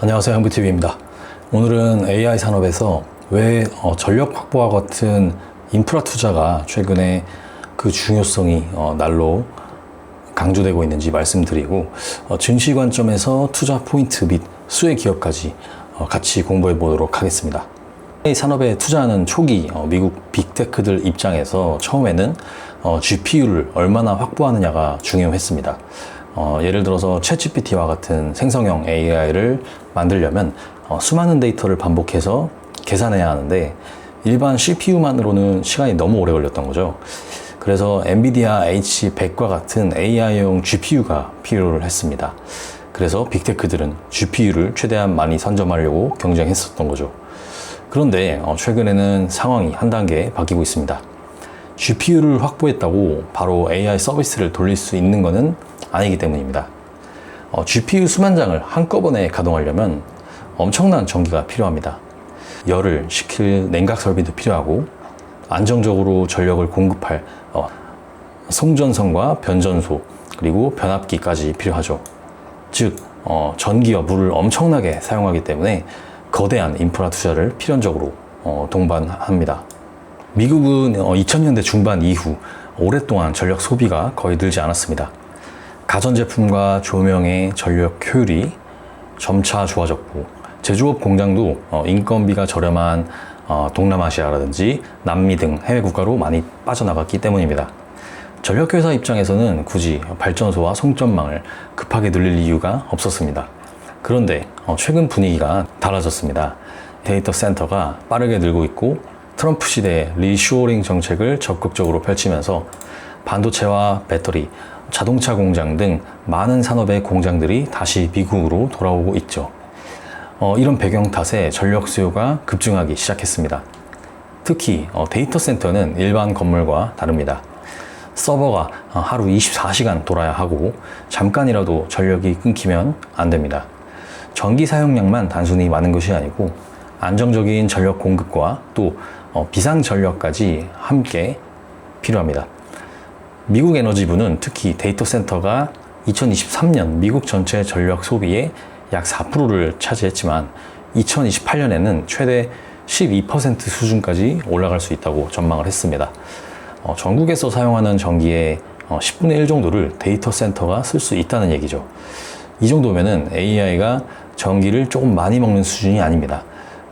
안녕하세요, 형부TV입니다. 오늘은 AI 산업에서 왜 전력 확보와 같은 인프라 투자가 최근에 그 중요성이 날로 강조되고 있는지 말씀드리고, 증시 관점에서 투자 포인트 및 수혜 기업까지 같이 공부해 보도록 하겠습니다. AI 산업에 투자하는 초기 미국 빅테크들 입장에서 처음에는 GPU를 얼마나 확보하느냐가 중요했습니다. 예를 들어서 챗GPT와 같은 생성형 AI를 만들려면 수많은 데이터를 반복해서 계산해야 하는데 일반 CPU만으로는 시간이 너무 오래 걸렸던 거죠. 그래서 엔비디아 H100과 같은 AI용 GPU가 필요를 했습니다. 그래서 빅테크들은 GPU를 최대한 많이 선점하려고 경쟁했었던 거죠. 그런데 최근에는 상황이 한 단계 바뀌고 있습니다. GPU를 확보했다고 바로 AI 서비스를 돌릴 수 있는 것은 아니기 때문입니다. GPU 수만 장을 한꺼번에 가동하려면 엄청난 전기가 필요합니다. 열을 식힐 냉각 설비도 필요하고 안정적으로 전력을 공급할 송전선과 변전소 그리고 변압기까지 필요하죠. 즉 전기와 물을 엄청나게 사용하기 때문에 거대한 인프라 투자를 필연적으로 동반합니다. 미국은 2000년대 중반 이후 오랫동안 전력 소비가 거의 늘지 않았습니다. 가전제품과 조명의 전력 효율이 점차 좋아졌고 제조업 공장도 인건비가 저렴한 동남아시아라든지 남미 등 해외 국가로 많이 빠져나갔기 때문입니다. 전력회사 입장에서는 굳이 발전소와 송전망을 급하게 늘릴 이유가 없었습니다. 그런데 최근 분위기가 달라졌습니다. 데이터 센터가 빠르게 늘고 있고 트럼프 시대의 리쇼어링 정책을 적극적으로 펼치면서 반도체와 배터리, 자동차 공장 등 많은 산업의 공장들이 다시 미국으로 돌아오고 있죠. 이런 배경 탓에 전력 수요가 급증하기 시작했습니다. 특히 데이터 센터는 일반 건물과 다릅니다. 서버가 하루 24시간 돌아야 하고 잠깐이라도 전력이 끊기면 안 됩니다. 전기 사용량만 단순히 많은 것이 아니고 안정적인 전력 공급과 또 비상 전력까지 함께 필요합니다. 미국 에너지부는 특히 데이터 센터가 2023년 미국 전체 전력 소비의 약 4%를 차지했지만 2028년에는 최대 12% 수준까지 올라갈 수 있다고 전망을 했습니다. 전국에서 사용하는 전기의 10분의 1 정도를 데이터 센터가 쓸 수 있다는 얘기죠. 이 정도면은 AI가 전기를 조금 많이 먹는 수준이 아닙니다.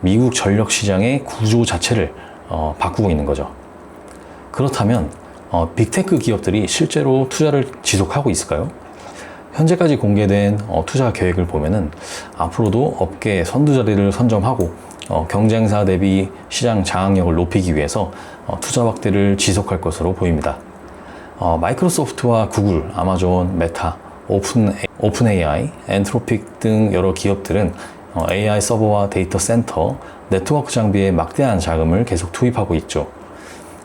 미국 전력 시장의 구조 자체를 바꾸고 있는 거죠. 그렇다면 빅테크 기업들이 실제로 투자를 지속하고 있을까요? 현재까지 공개된 투자 계획을 보면은 앞으로도 업계 선두 자리를 선점하고 경쟁사 대비 시장 장악력을 높이기 위해서 투자 확대를 지속할 것으로 보입니다. 마이크로소프트와 구글, 아마존, 메타, 오픈 AI, 엔트로픽 등 여러 기업들은 AI 서버와 데이터 센터, 네트워크 장비에 막대한 자금을 계속 투입하고 있죠.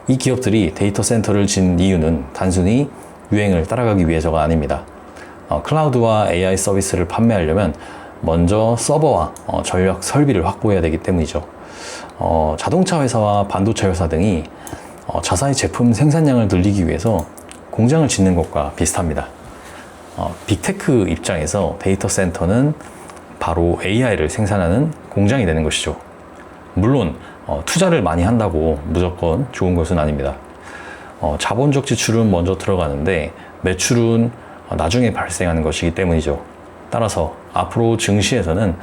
이 기업들이 데이터 센터를 진 이유는 단순히 유행을 따라가기 위해서가 아닙니다. 클라우드와 AI 서비스를 판매하려면 먼저 서버와 전력 설비를 확보해야 되기 때문이죠. 자동차 회사와 반도체 회사 등이 자사의 제품 생산량을 늘리기 위해서 공장을 짓는 것과 비슷합니다. 빅테크 입장에서 데이터 센터는 바로 AI를 생산하는 공장이 되는 것이죠. 물론 투자를 많이 한다고 무조건 좋은 것은 아닙니다. 자본적 지출은 먼저 들어가는데 매출은 나중에 발생하는 것이기 때문이죠. 따라서 앞으로 증시에서는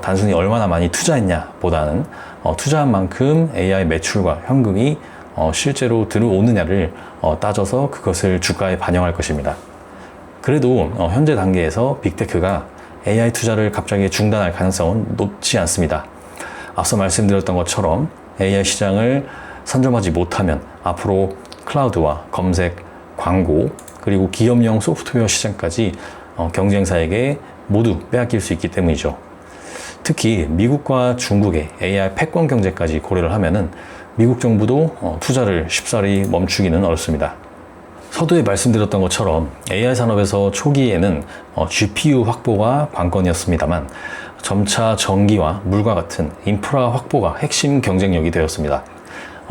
단순히 얼마나 많이 투자했냐 보다는 투자한 만큼 AI 매출과 현금이 실제로 들어오느냐를 따져서 그것을 주가에 반영할 것입니다. 그래도 현재 단계에서 빅테크가 AI 투자를 갑자기 중단할 가능성은 높지 않습니다. 앞서 말씀드렸던 것처럼 AI 시장을 선점하지 못하면 앞으로 클라우드와 검색, 광고, 그리고 기업용 소프트웨어 시장까지 경쟁사에게 모두 빼앗길 수 있기 때문이죠. 특히 미국과 중국의 AI 패권 경제까지 고려를 하면은 미국 정부도 투자를 쉽사리 멈추기는 어렵습니다. 서두에 말씀드렸던 것처럼 AI 산업에서 초기에는 GPU 확보가 관건이었습니다만 점차 전기와 물과 같은 인프라 확보가 핵심 경쟁력이 되었습니다.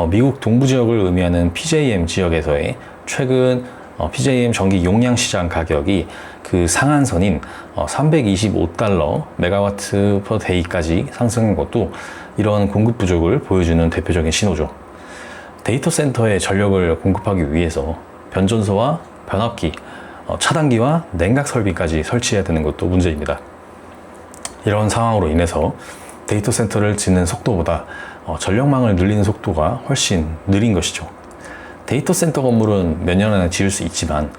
미국 동부 지역을 의미하는 PJM 지역에서의 최근 PJM 전기 용량 시장 가격이 그 상한선인 325달러 메가와트 퍼 데이까지 상승한 것도 이런 공급 부족을 보여주는 대표적인 신호죠. 데이터 센터에 전력을 공급하기 위해서 변전소와 변압기, 차단기와 냉각 설비까지 설치해야 되는 것도 문제입니다. 이런 상황으로 인해서 데이터 센터를 짓는 속도보다 전력망을 늘리는 속도가 훨씬 느린 것이죠. 데이터 센터 건물은 몇 년 안에 지을 수 있지만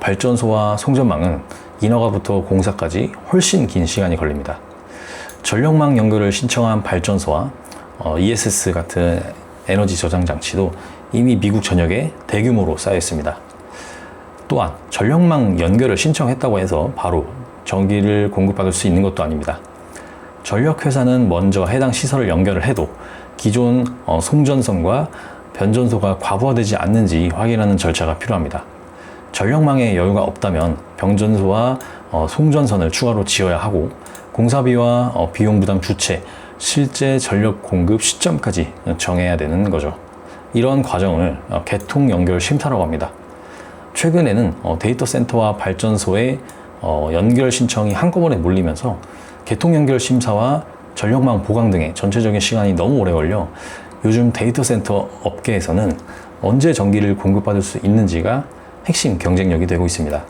발전소와 송전망은 인허가부터 공사까지 훨씬 긴 시간이 걸립니다. 전력망 연결을 신청한 발전소와 ESS 같은 에너지 저장 장치도 이미 미국 전역에 대규모로 쌓여 있습니다. 또한 전력망 연결을 신청했다고 해서 바로 전기를 공급받을 수 있는 것도 아닙니다. 전력회사는 먼저 해당 시설을 연결을 해도 기존 송전선과 변전소가 과부하되지 않는지 확인하는 절차가 필요합니다. 전력망에 여유가 없다면 변전소와 송전선을 추가로 지어야 하고 공사비와 비용 부담 주체, 실제 전력 공급 시점까지 정해야 되는 거죠. 이런 과정을 개통 연결 심사라고 합니다. 최근에는 데이터 센터와 발전소의 연결 신청이 한꺼번에 몰리면서 개통 연결 심사와 전력망 보강 등의 전체적인 시간이 너무 오래 걸려 요즘 데이터 센터 업계에서는 언제 전기를 공급받을 수 있는지가 핵심 경쟁력이 되고 있습니다.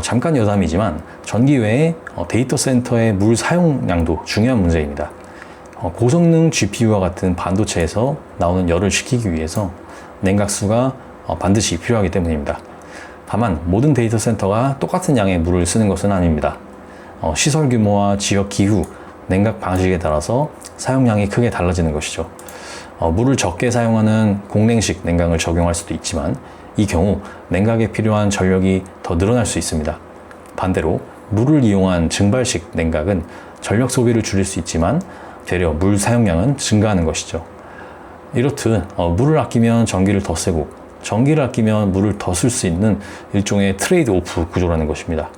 잠깐 여담이지만 전기 외에 데이터 센터의 물 사용량도 중요한 문제입니다. 고성능 GPU와 같은 반도체에서 나오는 열을 식히기 위해서 냉각수가 반드시 필요하기 때문입니다. 다만 모든 데이터 센터가 똑같은 양의 물을 쓰는 것은 아닙니다. 시설 규모와 지역 기후, 냉각 방식에 따라서 사용량이 크게 달라지는 것이죠. 물을 적게 사용하는 공냉식 냉각을 적용할 수도 있지만 이 경우 냉각에 필요한 전력이 더 늘어날 수 있습니다. 반대로 물을 이용한 증발식 냉각은 전력 소비를 줄일 수 있지만 되려 물 사용량은 증가하는 것이죠. 이렇듯 물을 아끼면 전기를 더 쓰고 전기를 아끼면 물을 더 쓸 수 있는 일종의 트레이드 오프 구조라는 것입니다.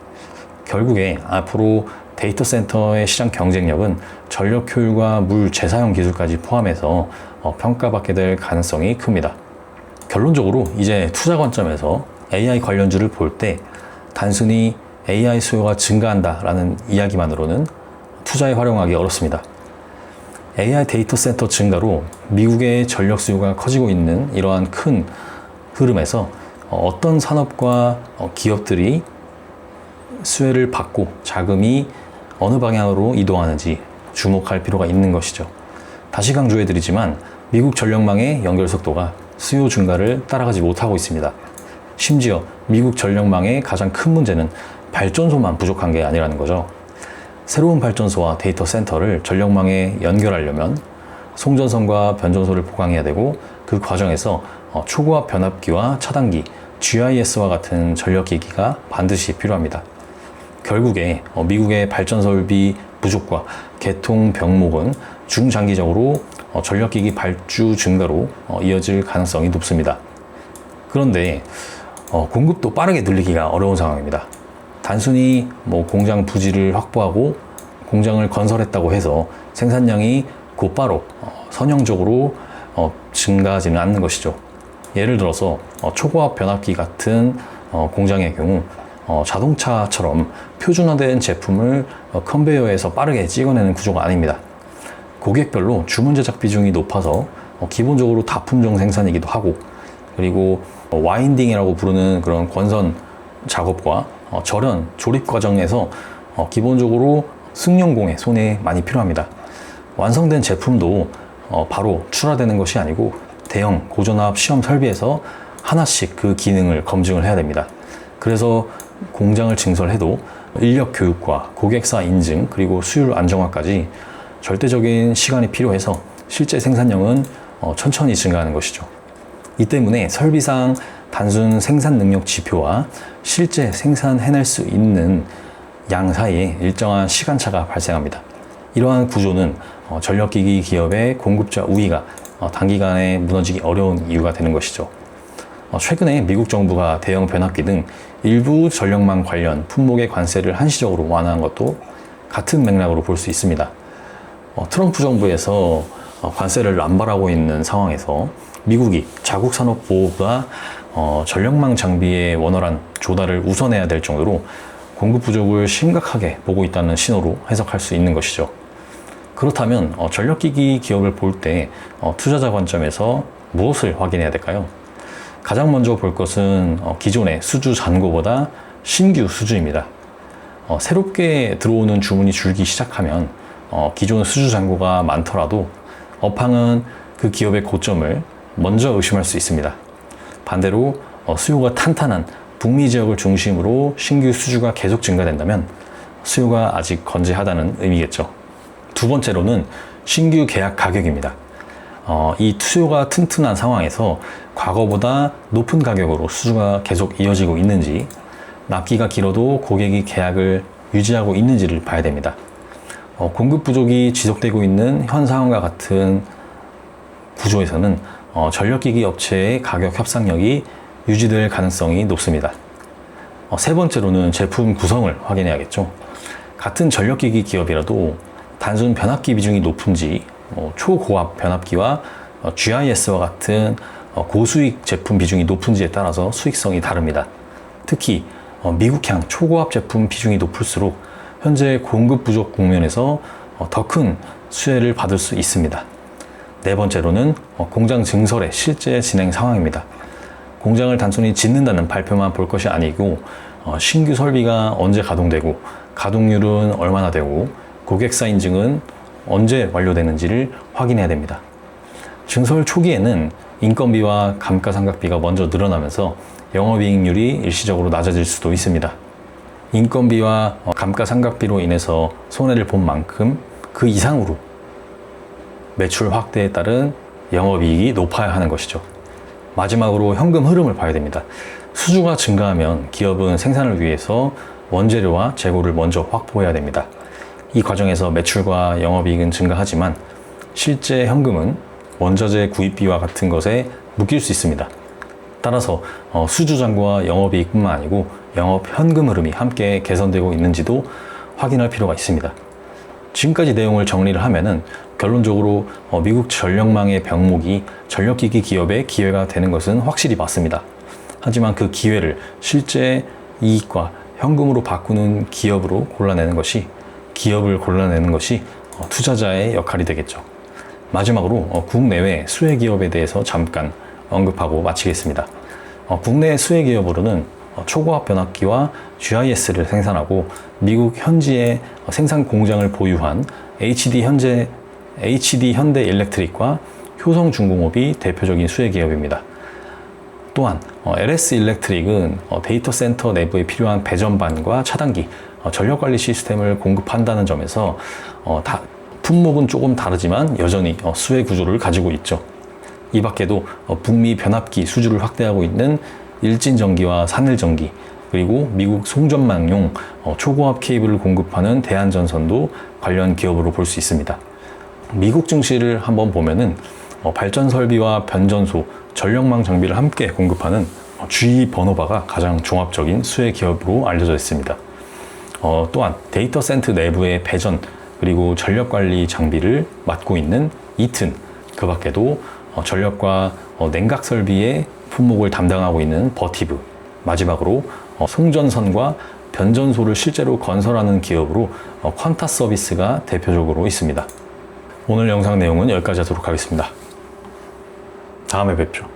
결국에 앞으로 데이터 센터의 시장 경쟁력은 전력 효율과 물 재사용 기술까지 포함해서 평가받게 될 가능성이 큽니다. 결론적으로 이제 투자 관점에서 AI 관련주를 볼 때 단순히 AI 수요가 증가한다라는 이야기만으로는 투자에 활용하기 어렵습니다. AI 데이터 센터 증가로 미국의 전력 수요가 커지고 있는 이러한 큰 흐름에서 어떤 산업과 기업들이 수혜를 받고 자금이 어느 방향으로 이동하는지 주목할 필요가 있는 것이죠. 다시 강조해드리지만 미국 전력망의 연결 속도가 수요 증가를 따라가지 못하고 있습니다. 심지어 미국 전력망의 가장 큰 문제는 발전소만 부족한 게 아니라는 거죠. 새로운 발전소와 데이터 센터를 전력망에 연결하려면 송전선과 변전소를 보강해야 되고 그 과정에서 초고압 변압기와 차단기, GIS와 같은 전력기기가 반드시 필요합니다. 결국에 미국의 발전 설비 부족과 개통 병목은 중장기적으로 전력기기 발주 증가로 이어질 가능성이 높습니다. 그런데 공급도 빠르게 늘리기가 어려운 상황입니다. 단순히 공장 부지를 확보하고 공장을 건설했다고 해서 생산량이 곧바로 선형적으로 증가하지는 않는 것이죠. 예를 들어서 초고압 변압기 같은 공장의 경우 자동차처럼 표준화된 제품을 컨베이어에서 빠르게 찍어내는 구조가 아닙니다. 고객별로 주문 제작 비중이 높아서 기본적으로 다품종 생산이기도 하고, 그리고 와인딩이라고 부르는 그런 권선 작업과 절연, 조립 과정에서 기본적으로 승용공의 손이 많이 필요합니다. 완성된 제품도 바로 출하되는 것이 아니고 대형 고전압 시험 설비에서 하나씩 그 기능을 검증을 해야 됩니다. 그래서 공장을 증설해도 인력 교육과 고객사 인증 그리고 수율 안정화까지 절대적인 시간이 필요해서 실제 생산량은 천천히 증가하는 것이죠. 이 때문에 설비상 단순 생산 능력 지표와 실제 생산해낼 수 있는 양 사이에 일정한 시간차가 발생합니다. 이러한 구조는 전력기기 기업의 공급자 우위가 단기간에 무너지기 어려운 이유가 되는 것이죠. 최근에 미국 정부가 대형 변압기 등 일부 전력망 관련 품목의 관세를 한시적으로 완화한 것도 같은 맥락으로 볼 수 있습니다. 트럼프 정부에서 관세를 남발하고 있는 상황에서 미국이 자국 산업 보호보다 전력망 장비의 원활한 조달을 우선해야 될 정도로 공급 부족을 심각하게 보고 있다는 신호로 해석할 수 있는 것이죠. 그렇다면 전력기기 기업을 볼 때 투자자 관점에서 무엇을 확인해야 될까요? 가장 먼저 볼 것은 기존의 수주 잔고보다 신규 수주입니다. 새롭게 들어오는 주문이 줄기 시작하면 기존 수주 잔고가 많더라도 업황은 그 기업의 고점을 먼저 의심할 수 있습니다. 반대로 수요가 탄탄한 북미 지역을 중심으로 신규 수주가 계속 증가된다면 수요가 아직 건재하다는 의미겠죠. 두 번째로는 신규 계약 가격입니다. 이 수요가 튼튼한 상황에서 과거보다 높은 가격으로 수주가 계속 이어지고 있는지, 납기가 길어도 고객이 계약을 유지하고 있는지를 봐야 됩니다. 공급 부족이 지속되고 있는 현 상황과 같은 구조에서는 전력기기 업체의 가격 협상력이 유지될 가능성이 높습니다. 세 번째로는 제품 구성을 확인해야겠죠. 같은 전력기기 기업이라도 단순 변압기 비중이 높은지, 초고압 변압기와 GIS와 같은 고수익 제품 비중이 높은지에 따라서 수익성이 다릅니다. 특히 미국향 초고압 제품 비중이 높을수록 현재 공급 부족 국면에서 더 큰 수혜를 받을 수 있습니다. 네 번째로는 공장 증설의 실제 진행 상황입니다. 공장을 단순히 짓는다는 발표만 볼 것이 아니고 신규 설비가 언제 가동되고 가동률은 얼마나 되고 고객사 인증은 언제 완료되는지를 확인해야 됩니다. 증설 초기에는 인건비와 감가상각비가 먼저 늘어나면서 영업이익률이 일시적으로 낮아질 수도 있습니다. 인건비와 감가상각비로 인해서 손해를 본 만큼 그 이상으로 매출 확대에 따른 영업이익이 높아야 하는 것이죠. 마지막으로 현금 흐름을 봐야 됩니다. 수주가 증가하면 기업은 생산을 위해서 원재료와 재고를 먼저 확보해야 됩니다. 이 과정에서 매출과 영업이익은 증가하지만 실제 현금은 원자재 구입비와 같은 것에 묶일 수 있습니다. 따라서 수주 잔고와 영업이익뿐만 아니고 영업 현금 흐름이 함께 개선되고 있는지도 확인할 필요가 있습니다. 지금까지 내용을 정리를 하면은 결론적으로 미국 전력망의 병목이 전력기기 기업의 기회가 되는 것은 확실히 맞습니다. 하지만 그 기회를 실제 이익과 현금으로 바꾸는 기업을 골라내는 것이 투자자의 역할이 되겠죠. 마지막으로 국내외 수혜 기업에 대해서 잠깐 언급하고 마치겠습니다. 국내 수혜 기업으로는 초고압 변압기와 GIS를 생산하고 미국 현지에 생산 공장을 보유한 HD 현대 일렉트릭과 효성중공업이 대표적인 수혜 기업입니다. 또한 LS 일렉트릭은 데이터 센터 내부에 필요한 배전반과 차단기, 전력관리 시스템을 공급한다는 점에서 품목은 조금 다르지만 여전히 수혜 구조를 가지고 있죠. 이 밖에도 북미 변압기 수주를 확대하고 있는 일진전기와 산일전기, 그리고 미국 송전망용 초고압 케이블을 공급하는 대한전선도 관련 기업으로 볼 수 있습니다. 미국 증시를 한번 보면은 발전 설비와 변전소, 전력망 장비를 함께 공급하는 GE 버노바가 가장 종합적인 수혜 기업으로 알려져 있습니다. 또한 데이터 센터 내부의 배전 그리고 전력 관리 장비를 맡고 있는 이튼, 그 밖에도 전력과 냉각 설비의 품목을 담당하고 있는 버티브, 마지막으로 송전선과 변전소를 실제로 건설하는 기업으로 퀀타 서비스가 대표적으로 있습니다. 오늘 영상 내용은 여기까지 하도록 하겠습니다. 다음에 뵙죠.